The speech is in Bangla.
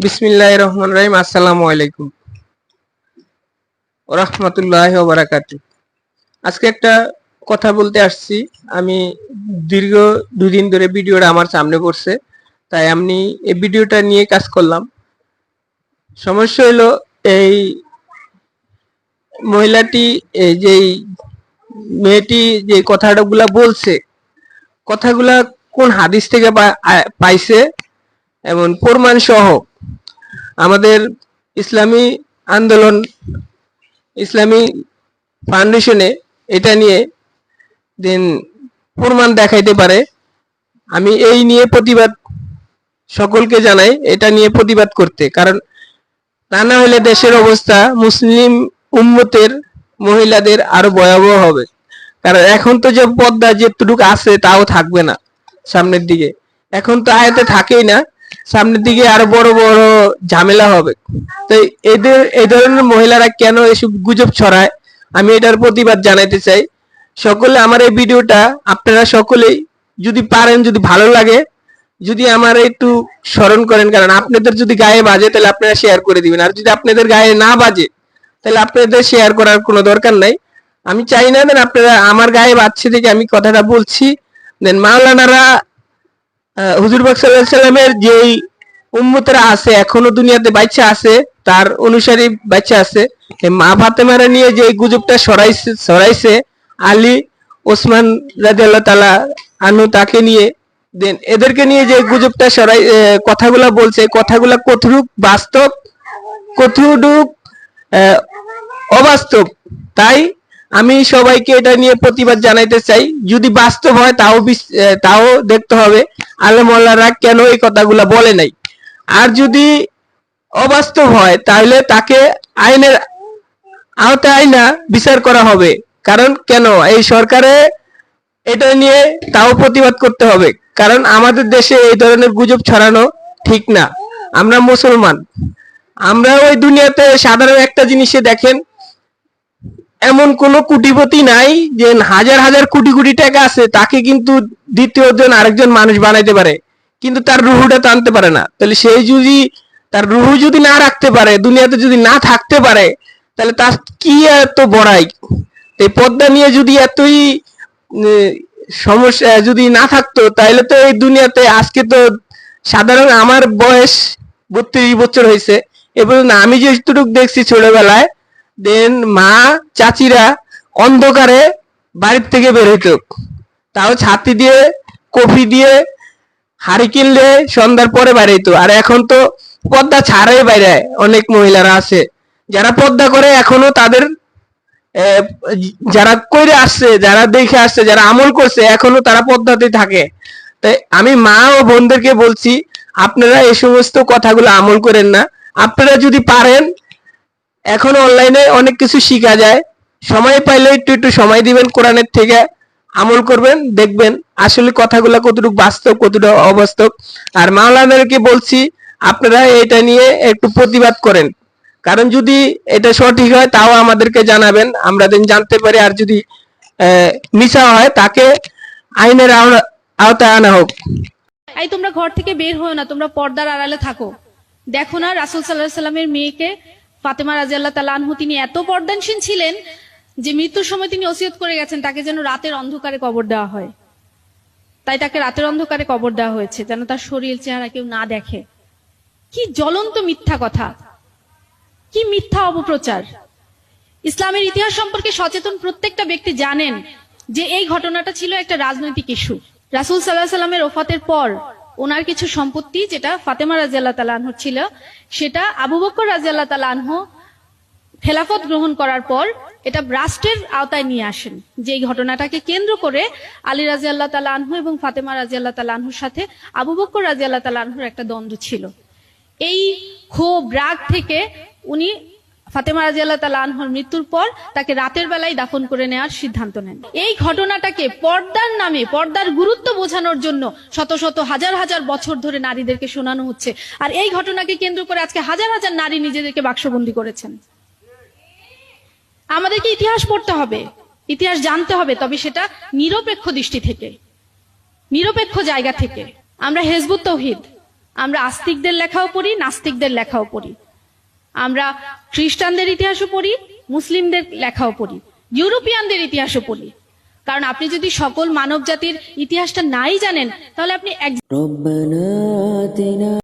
বিসমিল্লাহির রহমানির রহিম। আসসালামু আলাইকুম ওয়া রাহমাতুল্লাহি ওয়া বারাকাতুহু। আজকে একটা কথা বলতে আসছি। আমি দীর্ঘ 2 দিন ধরে ভিডিওটা আমার সামনে পড়ছে, তাই আমি এই ভিডিওটা নিয়ে কাজ করলাম। সমস্যা হলো এই মহিলাটি, এই যেই মেয়েটি যে কথাগুলা বলছে, কথাগুলা কোন হাদিস থেকে পাইছে এবং প্রমাণ সহ আমাদের ইসলামী আন্দোলন, ইসলামী ফাউন্ডেশনে এটা নিয়ে দেন প্রমাণ দেখাইতে পারে। আমি এই নিয়ে প্রতিবাদ সকলকে জানাই, এটা নিয়ে প্রতিবাদ করতে, কারণ তা না হলে দেশের অবস্থা মুসলিম উম্মতের মহিলাদের আরো ভয়াবহ হবে। কারণ এখন তো যে পর্দা যেটুকু আছে তাও থাকবে না সামনের দিকে, এখন তো আয়াতে থাকেই না, সামনের দিকে আরো বড় বড় ঝামেলা হবে। তো এদের এই ধরনের মহিলারা কেন এসব গুজব ছড়ায়, আমি এটার প্রতিবাদ জানাইতে চাই। সকলে আমার এই ভিডিওটা আপনারা সকলেই যদি পারেন, যদি ভালো লাগে, যদি আমার একটু স্মরণ করেন, কারণ আপনাদের যদি গায়ে বাজে তাহলে আপনারা শেয়ার করে দিবেন, আর যদি আপনাদের গায়ে না বাজে তাহলে আপনাদের শেয়ার করার কোনো দরকার নাই। আমি চাই না দেন আপনারা আমার গায়ে বাজছে দেখে আমি কথাটা বলছি, দেন মাওলানারা হুজুর পাক সাল্লাল্লাহু আলাইহি সাল্লামের যেই উম্মতরা আছে এখনো দুনিয়াতে বাচ্চা আছে, তার অনুসারী বাচ্চা আছে, মা ফাতেমারা নিয়ে যে গুজবটা ছড়াইছে আলী ওসমান রাদিয়াল্লাহু তাআলা আনহু তাকে নিয়ে, দেন এদেরকে নিয়ে যে গুজবটা কথাগুলা বলছে, কথাগুলা কতটুক বাস্তব কতটুক অবাস্তব, তাই আমি সবাইকে এটা নিয়ে প্রতিবাদ জানাইতে চাই। যদি বাস্তব হয় তাও দেখতে হবে আলেমওয়ালারা কেন এই কথাগুলা বলে নাই, আর যদি অবাস্তব হয় তাহলে তাকে আইনের আওতায় আইনা বিচার করা হবে। কারণ কেন এই সরকারে এটা নিয়ে তাও প্রতিবাদ করতে হবে, কারণ আমাদের দেশে এই ধরনের গুজব ছড়ানো ঠিক না। আমরা মুসলমান, আমরা ওই দুনিয়াতে সাধারণ একটা জিনিসে দেখেন, এমন কোন কোটিপতি নাই যে হাজার হাজার কোটি কোটি টাকা আছে তাকে কিন্তু দ্বিতীয় জন আরেকজন মানুষ বানাইতে পারে, কিন্তু তার রুহুটা তো আনতে পারে না। তাহলে সেই যদি তার রুহু যদি না রাখতে পারে, দুনিয়াতে যদি না থাকতে পারে, তাহলে তার কি এত বড়াই। এই পদ্মা নিয়ে যদি এতই সমস্যা যদি না থাকতো, তাহলে তো এই দুনিয়াতে আজকে তো সাধারণ আমার বয়স 32 বছর হয়েছে, এবং আমি যেটুকু দেখছি ছোটবেলায়, দেন মা চাচিরা অন্ধকারে বাড়ির থেকে বের হইতো, তাও ছাতি দিয়ে কফি দিয়ে হাড়ি কিনলে সন্ধ্যার পরে বাইরে হইতো। আর এখন তো পর্দা ছাড়াই বাইরে অনেক মহিলারা আছে যারা পর্দা করে, এখনো তাদের যারা কইরে আসছে, যারা দেখে আসছে, যারা আমল করছে, এখনো তারা পর্দাতে থাকে। তাই আমি মা ও বোনদেরকে বলছি, আপনারা এই সমস্ত কথাগুলো আমল করেন না। আপনারা যদি পারেন, এখন অনলাইনে অনেক কিছু শিখা যায়, সময় পাইলে একটু একটু সময় দিবেন, কোরআনের থেকে আমল করবেন, দেখবেন আসলে কথাগুলো কতটুকু বাস্তব কতটুকু অবাস্তব। আর মাওলানাদেরকে বলছি আপনারা এটা নিয়ে একটু প্রতিবাদ করেন, কারণ যদি এটা সঠিক হয় তাও আমাদেরকে জানাবেন, আমরা যেন জানতে পারি। আর যদি মিছা হয় তাকে আইনের আওতায় আনা হোক। এই তোমরা ঘর থেকে বের হও না, তোমরা পর্দার আড়ালে থাকো। দেখো না রাসূল সাল্লাল্লাহু আলাইহি সাল্লামের মেয়েকে ফাতেমা রাদিয়াল্লাহু তাআলা আনহা, তিনি এত পর্দানশীল ছিলেন যে মৃত্যুর সময় তিনি ওসিয়ত করে গেছেন তাকে যেন রাতের অন্ধকারে কবর দেওয়া হয়। তাই তাকে রাতের অন্ধকারে কবর দেওয়া হয়েছে, যেন তার শরীর চেহারা কেউ না দেখে। কি জ্বলন্ত মিথ্যা কথা, কি মিথ্যা অপপ্রচার। ইসলামের ইতিহাস সম্পর্কে সচেতন প্রত্যেকটা ব্যক্তি জানেন যে এই ঘটনাটা ছিল একটা রাজনৈতিক ইস্যু। রাসূল সাল্লাল্লাহু আলাইহি সাল্লামের ওফাতের পর ওনার কিছু সম্পত্তি যেটা ফাতেমা রাদিয়াল্লাহু তাআলা আনহা ছিল, সেটা আবু বকর রাদিয়াল্লাহু তাআলা আনহু খেলাফত গ্রহণ করার পর এটা রাষ্ট্রের আওতায় নিয়ে আসেন। যে এই ঘটনাটাকে কেন্দ্র করে আলী রাদিয়াল্লাহু তাআলা আনহু এবং ফাতেমা রাদিয়াল্লাহু তাআলা আনহুর সাথে আবু বকর রাদিয়াল্লাহু তাআলা আনহুর একটা দ্বন্দ্ব ছিল। এই ক্ষোভ রাগ থেকে উনি ফাতেমা রাদিয়াল্লাহু তাআলা আনহার মৃত্যুর পর তাকে রাতের বেলায় দাফন করে নেওয়ার সিদ্ধান্ত নেন। এই ঘটনাটাকে পর্দার নামে, পর্দার গুরুত্ব বোঝানোর জন্য শত শত হাজার হাজার বছর ধরে নারীদেরকে শোনানো হচ্ছে, আর এই ঘটনাকে কেন্দ্র করে আজকে হাজার হাজার নারী নিজেদেরকে বাক্সবন্দী করেছেন। আমাদেরকে ইতিহাস পড়তে হবে, ইতিহাস জানতে হবে, তবে সেটা নিরপেক্ষ দৃষ্টি থেকে, নিরপেক্ষ জায়গা থেকে। আমরা হিজবুত তাওহীদ, আমরা আস্তিকদের লেখাও পড়ি, নাস্তিকদের লেখাও পড়ি, আমরা খ্রিস্টানদের ইতিহাসও পড়ি, মুসলিমদের লেখাও পড়ি, ইউরোপিয়ানদের ইতিহাসও পড়ি। কারণ আপনি যদি সকল মানব জাতির ইতিহাসটা নাই জানেন, তাহলে আপনি